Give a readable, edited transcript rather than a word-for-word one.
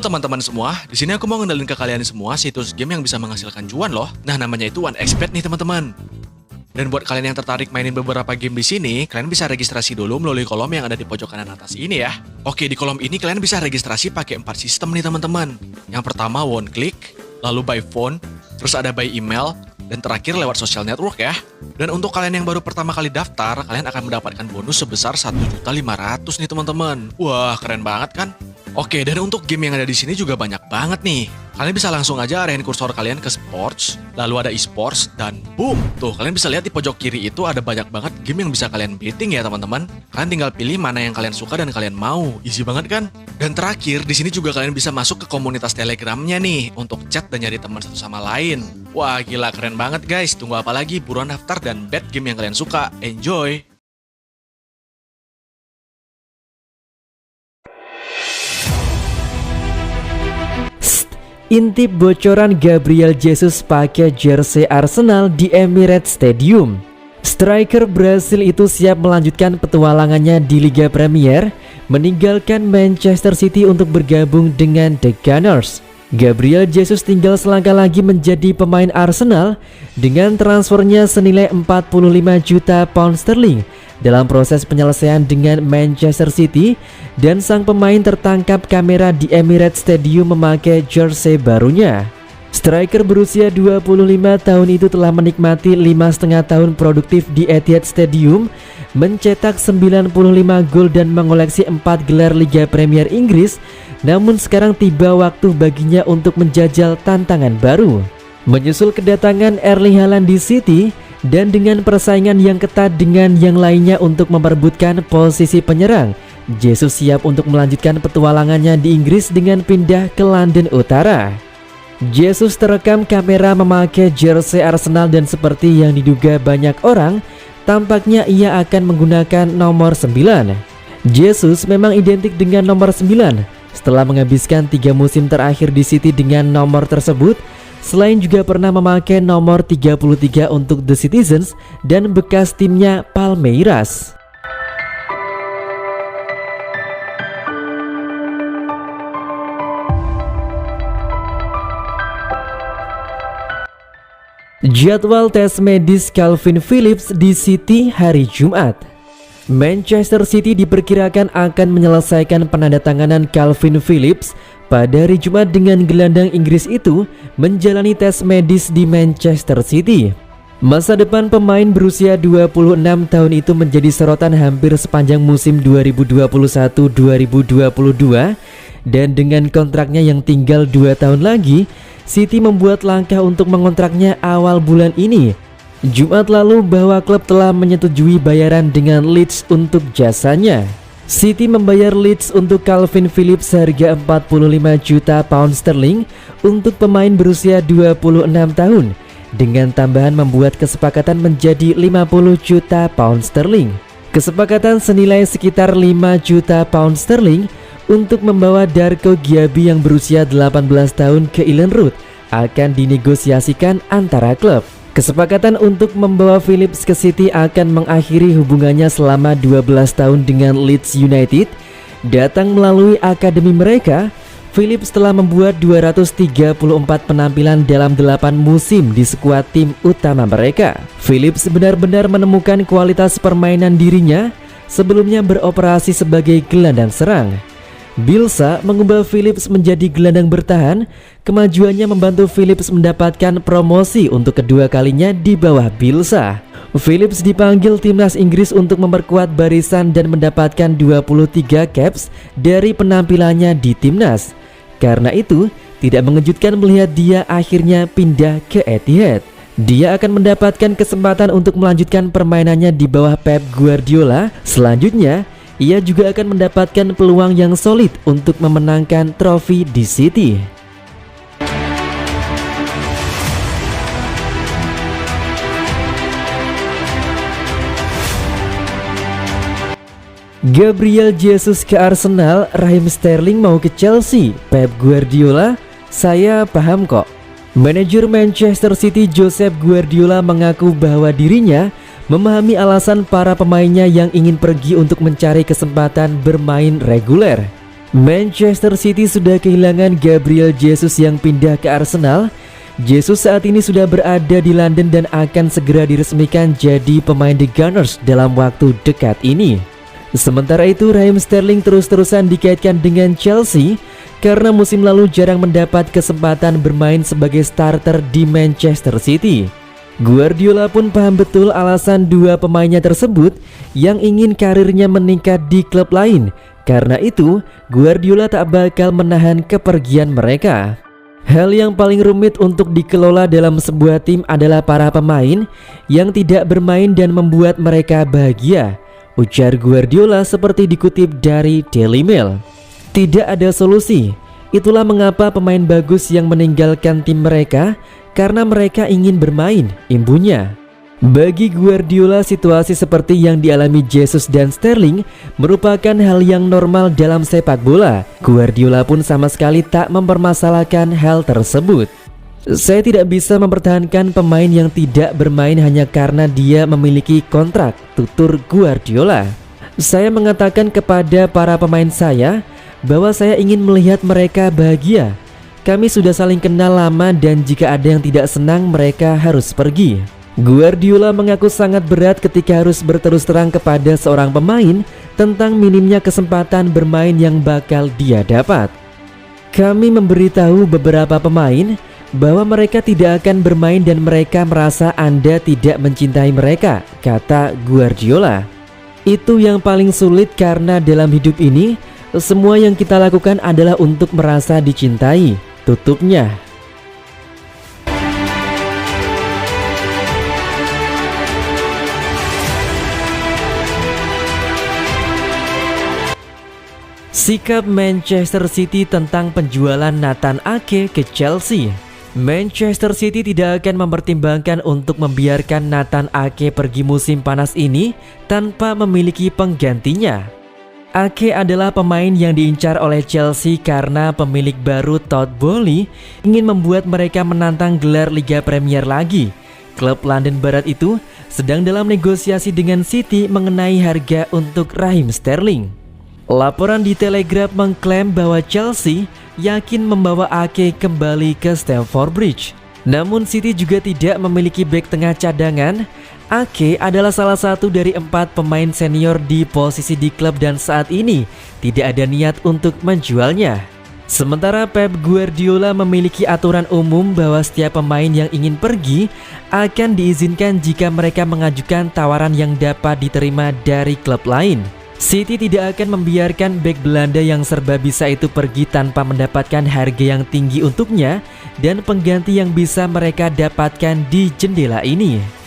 Halo teman-teman semua, di sini aku mau ngenalin ke kalian semua situs game yang bisa menghasilkan cuan loh. Nah, namanya itu OneXBet nih teman-teman. Dan buat kalian yang tertarik mainin beberapa game di sini, kalian bisa registrasi dulu melalui kolom yang ada di pojok kanan atas ini ya. Oke, di kolom ini kalian bisa registrasi pakai 4 sistem nih teman-teman. Yang pertama one click, lalu by phone, terus ada by email, dan terakhir lewat social network ya. Dan untuk kalian yang baru pertama kali daftar, kalian akan mendapatkan bonus sebesar 1.500.000 nih teman-teman. Wah, keren banget kan? Oke, dan untuk game yang ada di sini juga banyak banget nih. Kalian bisa langsung aja arahin kursor kalian ke sports, lalu ada e-sports, dan boom! Tuh, kalian bisa lihat di pojok kiri itu ada banyak banget game yang bisa kalian betting ya teman-teman. Kalian tinggal pilih mana yang kalian suka dan kalian mau. Easy banget kan? Dan terakhir, di sini juga kalian bisa masuk ke komunitas Telegramnya nih, untuk chat dan nyari teman satu sama lain. Wah, gila keren banget guys. Tunggu apa lagi? Buruan daftar dan bet game yang kalian suka. Enjoy! Intip bocoran Gabriel Jesus pakai jersey Arsenal di Emirates Stadium. Striker Brasil itu siap melanjutkan petualangannya di Liga Premier, meninggalkan Manchester City untuk bergabung dengan The Gunners. Gabriel Jesus tinggal selangkah lagi menjadi pemain Arsenal dengan transfernya senilai 45 juta pound sterling dalam proses penyelesaian dengan Manchester City, dan sang pemain tertangkap kamera di Emirates Stadium memakai jersey barunya. Striker berusia 25 tahun itu telah menikmati 5,5 tahun produktif di Etihad Stadium, mencetak 95 gol dan mengoleksi 4 gelar Liga Premier Inggris. Namun sekarang tiba waktu baginya untuk menjajal tantangan baru. Menyusul kedatangan Erling Haaland di City, dan dengan persaingan yang ketat dengan yang lainnya untuk memperebutkan posisi penyerang, Jesus siap untuk melanjutkan petualangannya di Inggris dengan pindah ke London Utara. Jesus terekam kamera memakai jersey Arsenal dan seperti yang diduga banyak orang, tampaknya ia akan menggunakan nomor 9. Jesus memang identik dengan nomor 9 setelah menghabiskan 3 musim terakhir di City dengan nomor tersebut. Selain juga pernah memakai nomor 33 untuk The Citizens dan bekas timnya Palmeiras. Jadwal tes medis Calvin Phillips di City hari Jumat. Manchester City diperkirakan akan menyelesaikan penandatanganan Calvin Phillips pada hari Jumat dengan gelandang Inggris itu menjalani tes medis di Manchester City. Masa depan pemain berusia 26 tahun itu menjadi sorotan hampir sepanjang musim 2021-2022, dan dengan kontraknya yang tinggal 2 tahun lagi, City membuat langkah untuk mengontraknya awal bulan ini. Jumat lalu bahwa klub telah menyetujui bayaran dengan Leeds untuk jasanya. City membayar Leeds untuk Calvin Phillips harga 45 juta pound sterling untuk pemain berusia 26 tahun, dengan tambahan membuat kesepakatan menjadi 50 juta pound sterling. Kesepakatan senilai sekitar 5 juta pound sterling untuk membawa Darko Gyabi yang berusia 18 tahun ke Elland Road akan dinegosiasikan antara klub. Kesepakatan untuk membawa Phillips ke City akan mengakhiri hubungannya selama 12 tahun dengan Leeds United. Datang melalui akademi mereka, Phillips telah membuat 234 penampilan dalam 8 musim di skuad tim utama mereka. Phillips benar-benar menemukan kualitas permainan dirinya sebelumnya beroperasi sebagai gelandang serang. Bielsa mengubah Phillips menjadi gelandang bertahan. Kemajuannya membantu Phillips mendapatkan promosi untuk kedua kalinya di bawah Bielsa. Phillips dipanggil timnas Inggris untuk memperkuat barisan dan mendapatkan 23 caps dari penampilannya di timnas. Karena itu, tidak mengejutkan melihat dia akhirnya pindah ke Etihad. Dia akan mendapatkan kesempatan untuk melanjutkan permainannya di bawah Pep Guardiola. Selanjutnya, ia juga akan mendapatkan peluang yang solid untuk memenangkan trofi di City. Gabriel Jesus ke Arsenal, Raheem Sterling mau ke Chelsea, Pep Guardiola, saya paham kok. Manajer Manchester City Josep Guardiola mengaku bahwa dirinya memahami alasan para pemainnya yang ingin pergi untuk mencari kesempatan bermain reguler. Manchester City sudah kehilangan Gabriel Jesus yang pindah ke Arsenal. Jesus saat ini sudah berada di London dan akan segera diresmikan jadi pemain The Gunners dalam waktu dekat ini. Sementara itu, Raheem Sterling terus-terusan dikaitkan dengan Chelsea karena musim lalu jarang mendapat kesempatan bermain sebagai starter di Manchester City. Guardiola pun paham betul alasan dua pemainnya tersebut yang ingin karirnya meningkat di klub lain. Karena itu, Guardiola tak bakal menahan kepergian mereka. Hal yang paling rumit untuk dikelola dalam sebuah tim adalah para pemain yang tidak bermain dan membuat mereka bahagia, ujar Guardiola seperti dikutip dari Daily Mail. Tidak ada solusi, itulah mengapa pemain bagus yang meninggalkan tim mereka karena mereka ingin bermain, imbunya. Bagi Guardiola, situasi seperti yang dialami Jesus dan Sterling merupakan hal yang normal dalam sepak bola. Guardiola pun sama sekali tak mempermasalahkan hal tersebut. Saya tidak bisa mempertahankan pemain yang tidak bermain hanya karena dia memiliki kontrak, tutur Guardiola. Saya mengatakan kepada para pemain saya bahwa saya ingin melihat mereka bahagia. Kami sudah saling kenal lama dan jika ada yang tidak senang mereka harus pergi. Guardiola mengaku sangat berat ketika harus berterus terang kepada seorang pemain tentang minimnya kesempatan bermain yang bakal dia dapat. Kami memberitahu beberapa pemain bahwa mereka tidak akan bermain dan mereka merasa Anda tidak mencintai mereka, kata Guardiola. Itu yang paling sulit karena dalam hidup ini semua yang kita lakukan adalah untuk merasa dicintai, tutupnya. Sikap Manchester City tentang penjualan Nathan Ake ke Chelsea. Manchester City tidak akan mempertimbangkan untuk membiarkan Nathan Ake pergi musim panas ini tanpa memiliki penggantinya. Ake adalah pemain yang diincar oleh Chelsea karena pemilik baru Todd Boehly ingin membuat mereka menantang gelar Liga Premier lagi. Klub London Barat itu sedang dalam negosiasi dengan City mengenai harga untuk Raheem Sterling. Laporan di Telegraph mengklaim bahwa Chelsea yakin membawa Ake kembali ke Stamford Bridge. Namun City juga tidak memiliki bek tengah cadangan. Ake adalah salah satu dari 4 pemain senior di posisi di klub dan saat ini tidak ada niat untuk menjualnya. Sementara Pep Guardiola memiliki aturan umum bahwa setiap pemain yang ingin pergi akan diizinkan jika mereka mengajukan tawaran yang dapat diterima dari klub lain. City tidak akan membiarkan bek Belanda yang serba bisa itu pergi tanpa mendapatkan harga yang tinggi untuknya dan pengganti yang bisa mereka dapatkan di jendela ini.